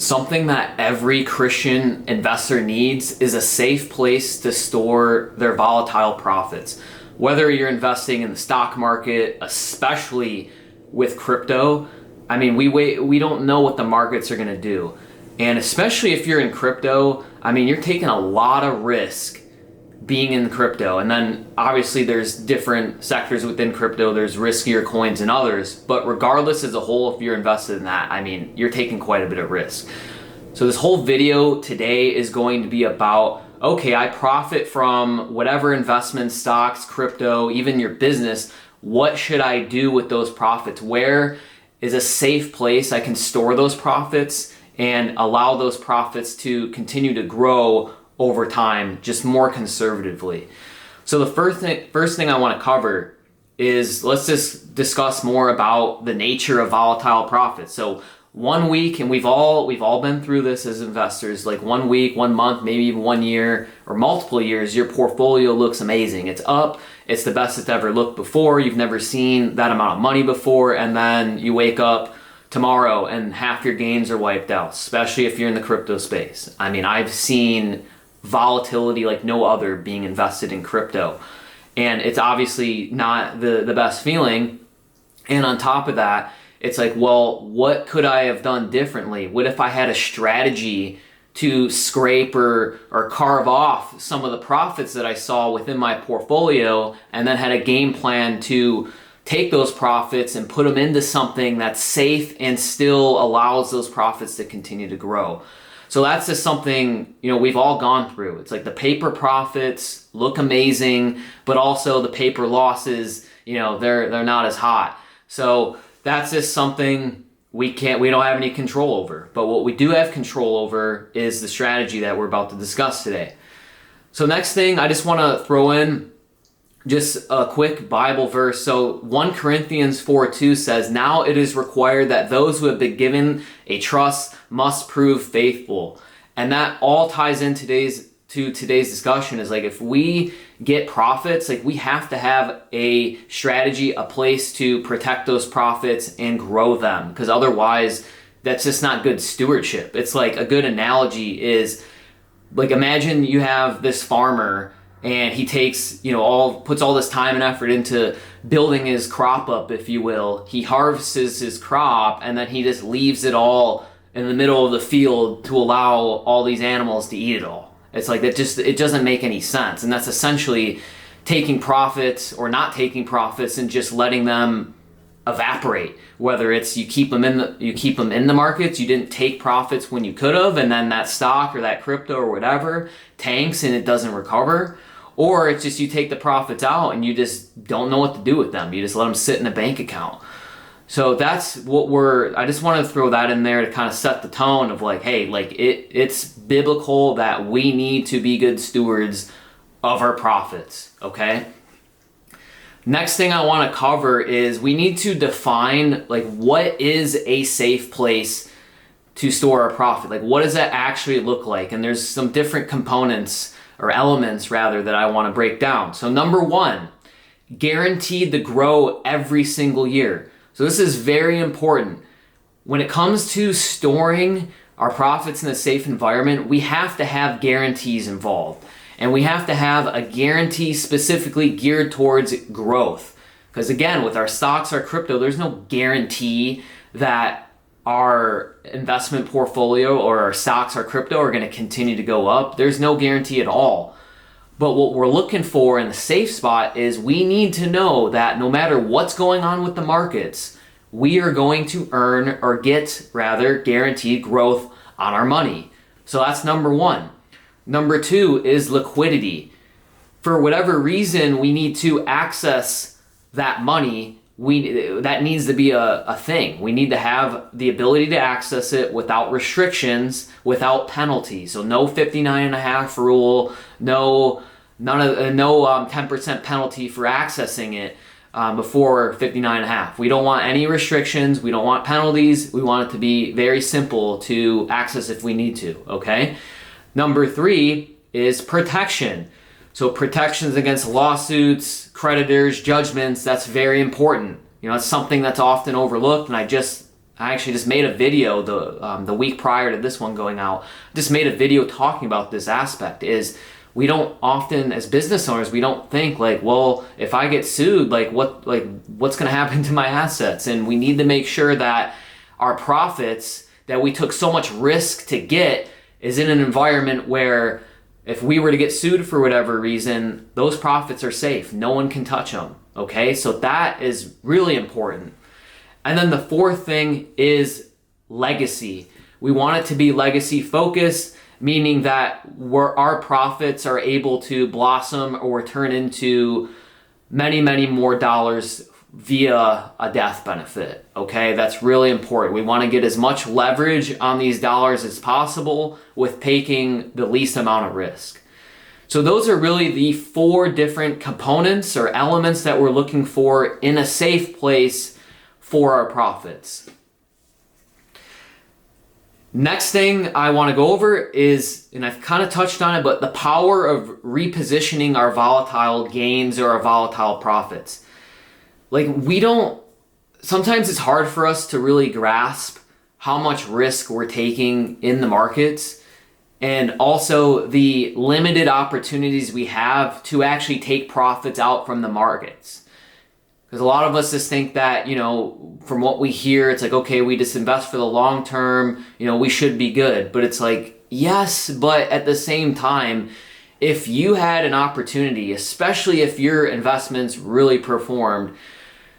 Something that every Christian investor needs is a safe place to store their volatile profits. Whether you're investing in the stock market, especially with crypto, I mean, we don't know what the markets are going to do. And especially if you're in crypto, I mean, you're taking a lot of risk being in crypto. And then obviously there's different sectors within crypto. There's riskier coins than others. But regardless as a whole, if you're invested in that, I mean, you're taking quite a bit of risk. So this whole video today is going to be about, okay, I profit from whatever investments, stocks, crypto, even your business. What should I do with those profits? Where is a safe place I can store those profits and allow those profits to continue to grow over time, just more conservatively? So the first thing I want to cover is, let's just discuss more about the nature of volatile profits. So 1 week, and we've all been through this as investors, like 1 week, 1 month, maybe even 1 year or multiple years, your portfolio looks amazing. It's up, it's the best it's ever looked before. You've never seen that amount of money before, and then you wake up tomorrow and half your gains are wiped out, especially if you're in the crypto space. I mean, I've seen volatility like no other being invested in crypto, and it's obviously not the best feeling. And on top of that, it's like, well, what could I have done differently? What if I had a strategy to scrape or carve off some of the profits that I saw within my portfolio, and then had a game plan to take those profits and put them into something that's safe and still allows those profits to continue to grow? So that's just something, we've all gone through. It's like the paper profits look amazing, but also the paper losses, they're not as hot. So that's just something we don't have any control over. But what we do have control over is the strategy that we're about to discuss today. So next thing, I just want to throw in just a quick Bible verse. So 1 Corinthians 4:2 says, "Now it is required that those who have been given a trust must prove faithful." And that all ties in today's discussion, is like, if we get profits, like, we have to have a strategy, a place to protect those profits and grow them, because otherwise that's just not good stewardship. It's like, a good analogy is, like, imagine you have this farmer and he takes, puts all this time and effort into building his crop up, if you will. He harvests his crop and then he just leaves it all in the middle of the field to allow all these animals to eat it all. It's like, it doesn't make any sense. And that's essentially taking profits or not taking profits and just letting them evaporate. Whether it's you keep them in the markets, you didn't take profits when you could have, and then that stock or that crypto or whatever tanks and it doesn't recover. Or it's just you take the profits out and you just don't know what to do with them. You just let them sit in a bank account. So that's what I just wanted to throw that in there to kind of set the tone of, like, hey, like, it's biblical that we need to be good stewards of our profits, okay? Next thing I want to cover is we need to define, like, what is a safe place to store our profit? Like, what does that actually look like? And there's some different components, or elements rather, that I want to break down. So number 1, guaranteed to grow every single year. So this is very important. When it comes to storing our profits in a safe environment, we have to have guarantees involved. And we have to have a guarantee specifically geared towards growth. Because again, with our stocks, our crypto, there's no guarantee that our investment portfolio or our stocks, our crypto, are going to continue to go up. There's no guarantee at all. But what we're looking for in the safe spot is we need to know that no matter what's going on with the markets, we are going to earn, or get rather, guaranteed growth on our money. So that's number 1. Number 2 is liquidity. For whatever reason we need to access that money, that needs to be a thing. We need to have the ability to access it without restrictions, without penalty. So no 59.5 rule, no 10% penalty for accessing it before 59.5. We don't want any restrictions. We don't want penalties. We want it to be very simple to access if we need to, okay? Number 3 is protection. So protections against lawsuits, creditors, judgments, that's very important. It's something that's often overlooked, and I actually just made a video the week prior to this one going out. Just made a video talking about this aspect. Is we don't often, as business owners, we don't think like, well, if I get sued, what's going to happen to my assets? And we need to make sure that our profits that we took so much risk to get is in an environment where if we were to get sued for whatever reason, those profits are safe. No one can touch them. Okay, so that is really important. And then the fourth thing is legacy. We want it to be legacy focused, meaning that our profits are able to blossom or turn into many, many more dollars via a death benefit. Okay, that's really important. We want to get as much leverage on these dollars as possible with taking the least amount of risk. So those are really the 4 different components or elements that we're looking for in a safe place for our profits. Next thing I want to go over is, and I've kind of touched on it, but the power of repositioning our volatile gains or our volatile profits. Sometimes it's hard for us to really grasp how much risk we're taking in the markets, and also the limited opportunities we have to actually take profits out from the markets. Because a lot of us just think that, from what we hear, it's like, okay, we just invest for the long term, we should be good. But it's like, yes, but at the same time, if you had an opportunity, especially if your investments really performed,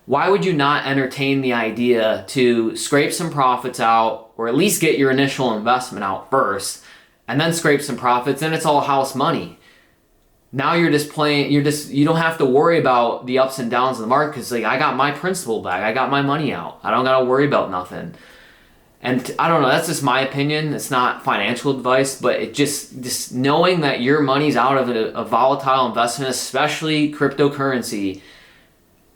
why would you not entertain the idea to scrape some profits out, or at least get your initial investment out first, and then scrape some profits, and it's all house money. Now you're just playing, you don't have to worry about the ups and downs of the market, because I got my principal back, I got my money out. I don't got to worry about nothing. And I don't know, that's just my opinion. It's not financial advice, but it just knowing that your money's out of a volatile investment, especially cryptocurrency,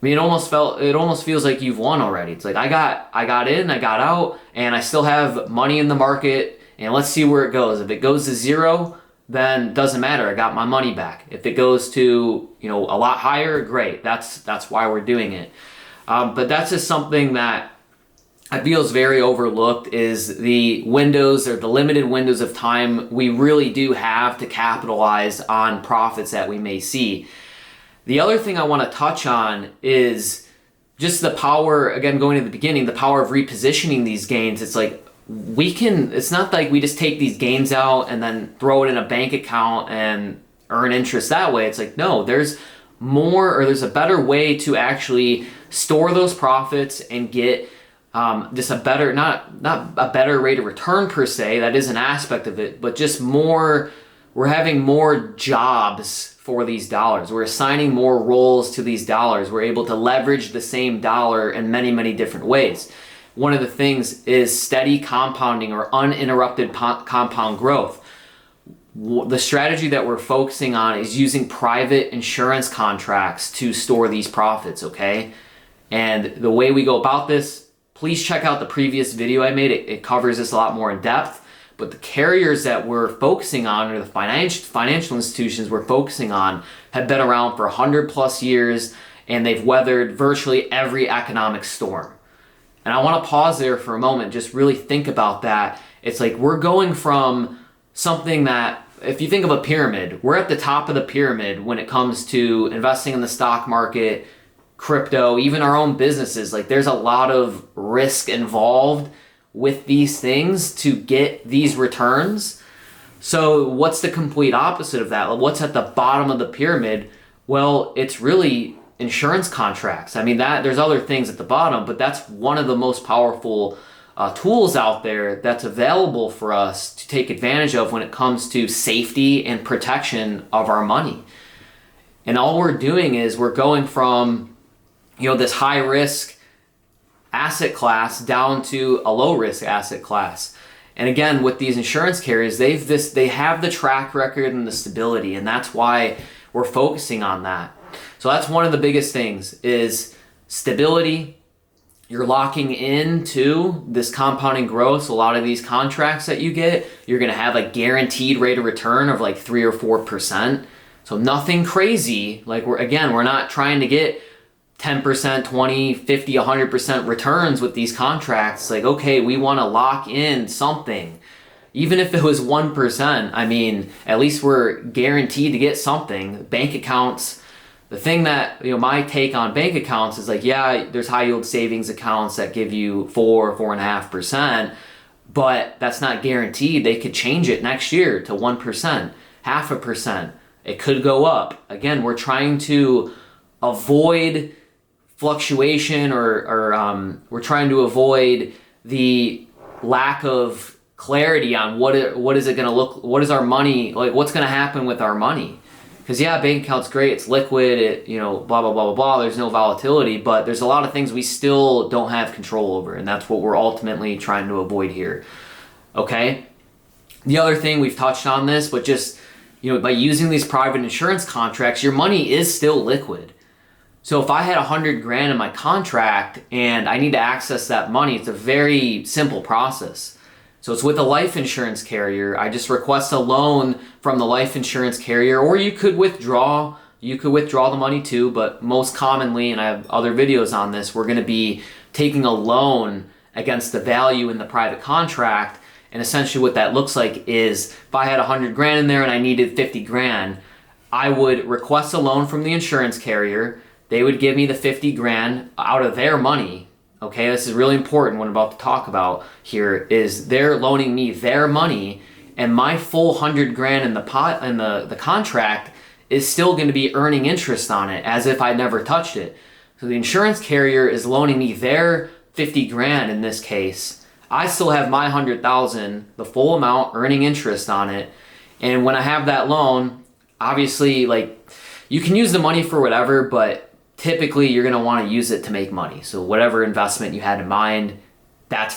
it almost feels like you've won already. It's like I got in, I got out, and I still have money in the market, and let's see where it goes. If it goes to zero, then doesn't matter. I got my money back. If it goes to a lot higher, great. That's why we're doing it. But that's just something that I feel is very overlooked, is the windows or the limited windows of time we really do have to capitalize on profits that we may see. The other thing I want to touch on is just the power, again, going to the beginning, the power of repositioning these gains. It's like it's not like we just take these gains out and then throw it in a bank account and earn interest that way. It's like, no, there's more, or there's a better way to actually store those profits and get just a better, not a better rate of return per se, that is an aspect of it, but just more, we're having more jobs for these dollars. We're assigning more roles to these dollars. We're able to leverage the same dollar in many, many different ways. One of the things is steady compounding or uninterrupted compound growth. The strategy that we're focusing on is using private insurance contracts to store these profits, okay? And the way we go about this, please check out the previous video I made. It covers this a lot more in depth. But the carriers that we're focusing on, or the financial institutions we're focusing on, have been around for 100 plus years, and they've weathered virtually every economic storm. And I want to pause there for a moment, just really think about that. It's like we're going from something that, if you think of a pyramid, we're at the top of the pyramid when it comes to investing in the stock market, crypto, even our own businesses. Like there's a lot of risk involved with these things to get these returns. So what's the complete opposite of that? What's at the bottom of the pyramid? Well, it's really insurance contracts. There's other things at the bottom, but that's one of the most powerful tools out there that's available for us to take advantage of when it comes to safety and protection of our money. And all we're doing is we're going from this high risk asset class down to a low risk asset class. And again, with these insurance carriers, they have the track record and the stability, and that's why we're focusing on that. So that's one of the biggest things is stability. You're locking into this compounding growth. So a lot of these contracts that you get, you're going to have a guaranteed rate of return of like 3 or 4%. So nothing crazy. We're not trying to get 10%, 20, 50, 100% returns with these contracts. Like, okay, we want to lock in something. Even if it was 1%, I mean, at least we're guaranteed to get something. Bank accounts, the thing that, my take on bank accounts is like, yeah, there's high yield savings accounts that give you 4.5%, but that's not guaranteed. They could change it next year to 1%, 0.5%. It could go up. Again, we're trying to avoid fluctuation or we're trying to avoid the lack of clarity on what is it going to look, what is our money, like what's going to happen with our money. Because yeah, bank account's great, it's liquid, it, blah, blah, blah, blah, blah, there's no volatility, but there's a lot of things we still don't have control over, and that's what we're ultimately trying to avoid here. Okay? The other thing, we've touched on this, but just, by using these private insurance contracts, your money is still liquid. So if I had $100,000 in my contract and I need to access that money, it's a very simple process. So it's with a life insurance carrier. I just request a loan from the life insurance carrier, or you could withdraw the money too, but most commonly, and I have other videos on this, we're going to be taking a loan against the value in the private contract. And essentially what that looks like is if I had $100,000 in there and I needed $50,000, I would request a loan from the insurance carrier. They would give me the $50,000 out of their money. Okay, this is really important. What I'm about to talk about here is they're loaning me their money, and my full $100,000 in the pot in the contract is still going to be earning interest on it as if I never touched it. So the insurance carrier is loaning me their $50,000 in this case. I still have my $100,000, the full amount, earning interest on it. And when I have that loan, obviously, like, you can use the money for whatever, but typically you're going to want to use it to make money. So whatever investment you had in mind, that's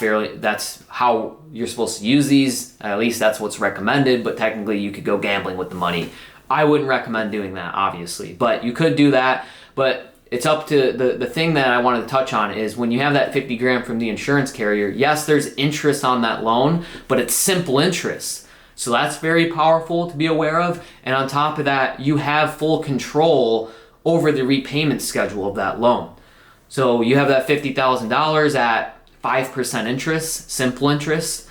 how you're supposed to use these. At least that's what's recommended, but technically you could go gambling with the money. I wouldn't recommend doing that, obviously, but you could do that. But it's up to the thing that I wanted to touch on is when you have that $50,000 from the insurance carrier, yes, there's interest on that loan, but it's simple interest. So that's very powerful to be aware of. And on top of that, you have full control over the repayment schedule of that loan. So you have that $50,000 at 5% interest, simple interest.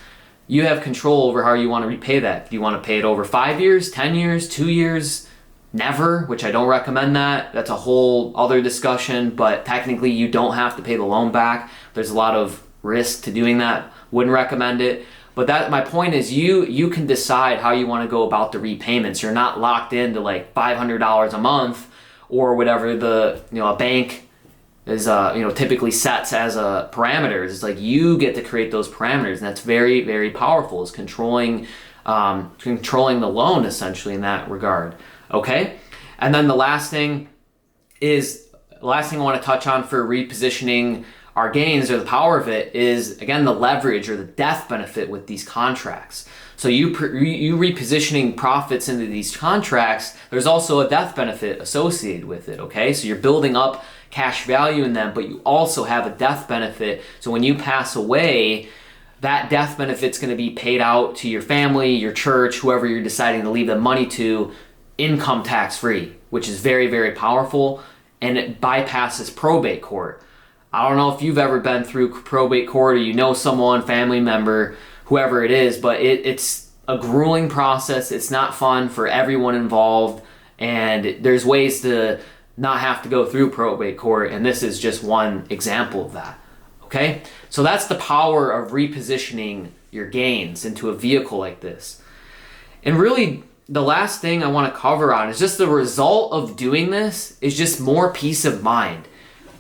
You have control over how you want to repay that. Do you want to pay it over 5 years, 10 years, 2 years, never, which I don't recommend that. That's a whole other discussion, but technically you don't have to pay the loan back. There's a lot of risk to doing that. Wouldn't recommend it. But that, my point is you can decide how you want to go about the repayments. You're not locked into like $500 a month or whatever a bank is typically sets as a parameters. It's like you get to create those parameters, and that's very, very powerful. Is controlling the loan essentially in that regard. Okay, and then the last thing I want to touch on for repositioning our gains, or the power of it, is again the leverage or the death benefit with these contracts. So you repositioning profits into these contracts, there's also a death benefit associated with it, okay? So you're building up cash value in them, but you also have a death benefit. So when you pass away, that death benefit's going to be paid out to your family, your church, whoever you're deciding to leave the money to, income tax free, which is very, very powerful, and it bypasses probate court. I don't know if you've ever been through probate court, or you know someone, family member, whoever it is, but it's a grueling process. It's not fun for everyone involved, and there's ways to not have to go through probate court, and this is just one example of that. Okay? So that's the power of repositioning your gains into a vehicle like this. And really, the last thing I want to cover on is just the result of doing this is just more peace of mind.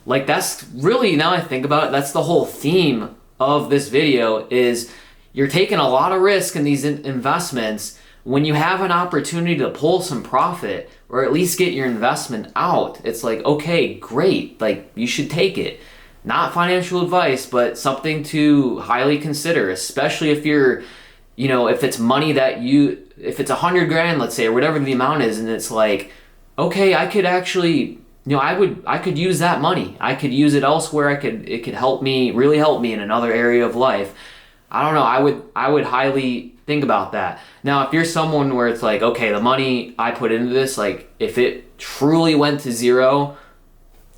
Like, that's really, now I think about it, that's the whole theme of this video, is you're taking a lot of risk in these investments. When you have an opportunity to pull some profit, or at least get your investment out, it's like, okay, great, like, you should take it. Not financial advice, but something to highly consider, especially if you're, if it's money that if it's $100,000, let's say, or whatever the amount is, and it's like, okay, I could actually, I could use that money. I could use it elsewhere. It could really help me in another area of life. I don't know. I would highly think about that. Now, if you're someone where it's like, okay, the money I put into this, like, if it truly went to zero,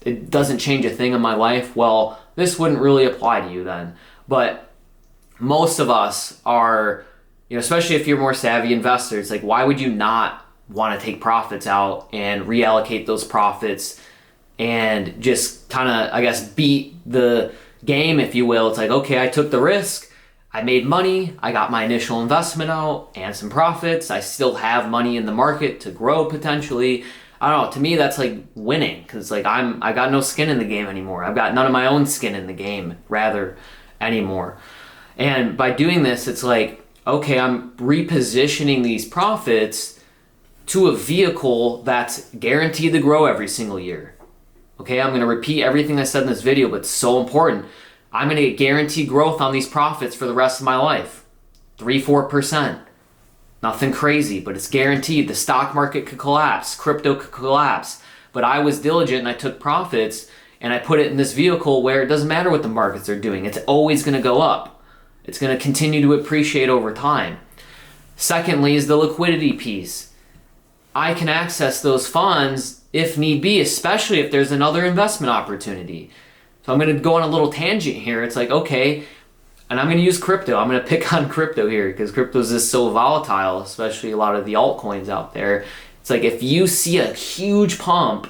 it doesn't change a thing in my life, well, this wouldn't really apply to you then. But most of us are, especially if you're more savvy investors, like why would you not want to take profits out and reallocate those profits and just kind of, I guess, beat the game, if you will. It's like, okay, I took the risk, I made money, I got my initial investment out and some profits, I still have money in the market to grow potentially. I don't know, to me that's like winning, because like I got no skin in the game anymore. I've got none of my own skin in the game rather anymore. And by doing this, it's like, okay, I'm repositioning these profits to a vehicle that's guaranteed to grow every single year. Okay, I'm going to repeat everything I said in this video, but it's so important. I'm going to get guaranteed growth on these profits for the rest of my life. 3-4%. Nothing crazy, but it's guaranteed. The stock market could collapse, crypto could collapse, but I was diligent and I took profits and I put it in this vehicle where it doesn't matter what the markets are doing. It's always going to go up. It's going to continue to appreciate over time. Secondly is the liquidity piece. I can access those funds if need be, especially if there's another investment opportunity. So I'm going to go on a little tangent here. It's like, okay, and I'm going to use crypto. I'm going to pick on crypto here because crypto is just so volatile, especially a lot of the altcoins out there. It's like if you see a huge pump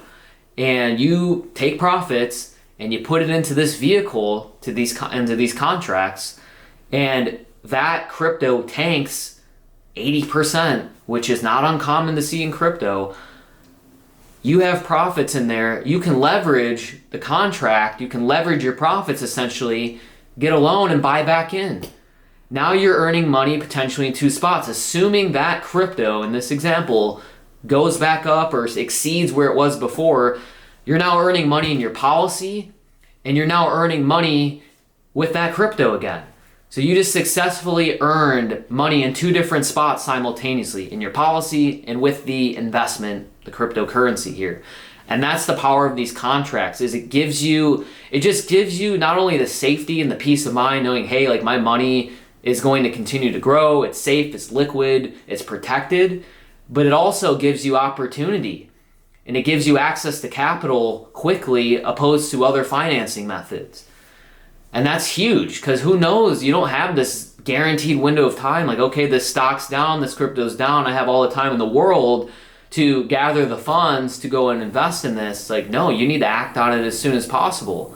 and you take profits and you put it into this vehicle, into these contracts, and that crypto tanks 80%, which is not uncommon to see in crypto, you have profits in there. You can leverage the contract. You can leverage your profits essentially, get a loan and buy back in. Now you're earning money potentially in two spots. Assuming that crypto in this example goes back up or exceeds where it was before, you're now earning money in your policy and you're now earning money with that crypto again. So you just successfully earned money in two different spots simultaneously, in your policy and with the investment, the cryptocurrency here. And that's the power of these contracts, is it just gives you not only the safety and the peace of mind knowing, hey, like my money is going to continue to grow, it's safe, it's liquid, it's protected, but it also gives you opportunity and it gives you access to capital quickly opposed to other financing methods. And that's huge because who knows, you don't have this guaranteed window of time like, okay, this stock's down, this crypto's down, I have all the time in the world to gather the funds to go and invest in this. Like, no, you need to act on it as soon as possible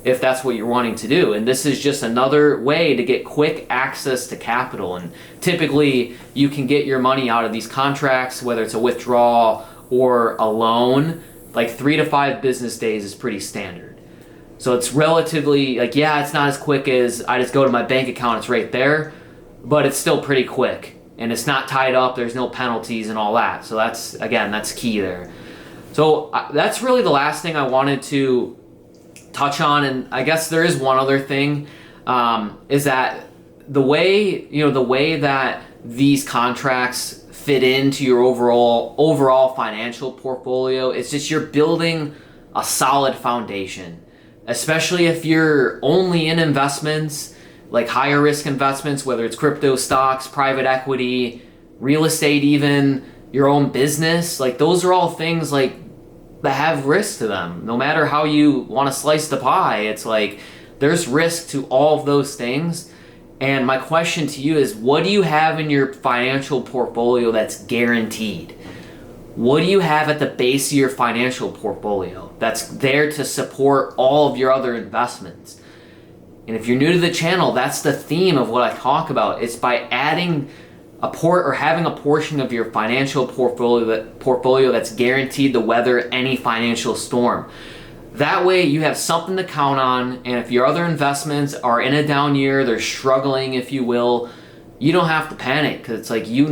if that's what you're wanting to do. And this is just another way to get quick access to capital. And typically you can get your money out of these contracts, whether it's a withdrawal or a loan, like 3 to 5 business days is pretty standard. So it's relatively, like, yeah, it's not as quick as I just go to my bank account, it's right there, but it's still pretty quick. And it's not tied up, there's no penalties and all that. So that's key there. So that's really the last thing I wanted to touch on. And I guess there is one other thing, is that the way that these contracts fit into your overall financial portfolio, it's just you're building a solid foundation. Especially if you're only in investments, like higher risk investments, whether it's crypto, stocks, private equity, real estate even, your own business, like those are all things like that have risk to them. No matter how you want to slice the pie, it's like there's risk to all of those things. And my question to you is, what do you have in your financial portfolio that's guaranteed? What do you have at the base of your financial portfolio that's there to support all of your other investments? And if you're new to the channel, that's the theme of what I talk about. It's by adding having a portion of your financial portfolio that's guaranteed to weather any financial storm. That way you have something to count on, and if your other investments are in a down year, they're struggling, if you will, you don't have to panic, because it's like you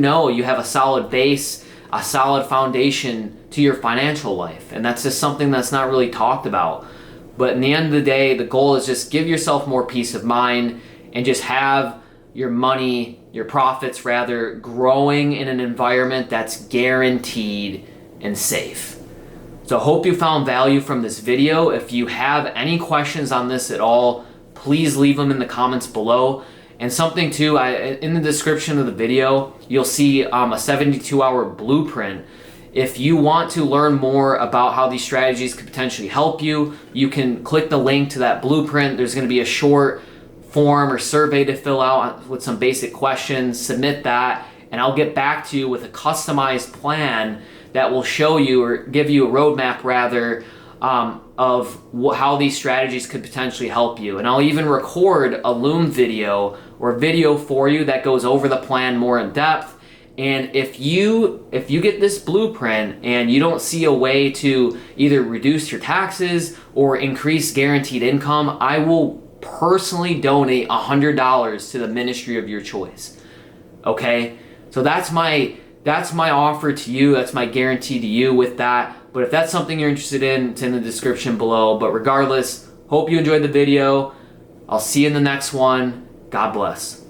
have a solid base, a solid foundation to your financial life. And that's just something that's not really talked about. But in the end of the day, the goal is just give yourself more peace of mind and just have your money, your profits rather, growing in an environment that's guaranteed and safe. So I hope you found value from this video. If you have any questions on this at all, please leave them in the comments below. And something too, in the description of the video, you'll see a 72-hour blueprint. If you want to learn more about how these strategies could potentially help you, you can click the link to that blueprint. There's going to be a short form or survey to fill out with some basic questions. Submit that, and I'll get back to you with a customized plan that will show you, or give you a roadmap rather, of how these strategies could potentially help you. And I'll even record a Loom video or video for you that goes over the plan more in depth. And if you get this blueprint and you don't see a way to either reduce your taxes or increase guaranteed income, I will personally donate $100 to the ministry of your choice. Okay? So that's my offer to you. That's my guarantee to you with that. But if that's something you're interested in, it's in the description below. But regardless, hope you enjoyed the video. I'll see you in the next one. God bless.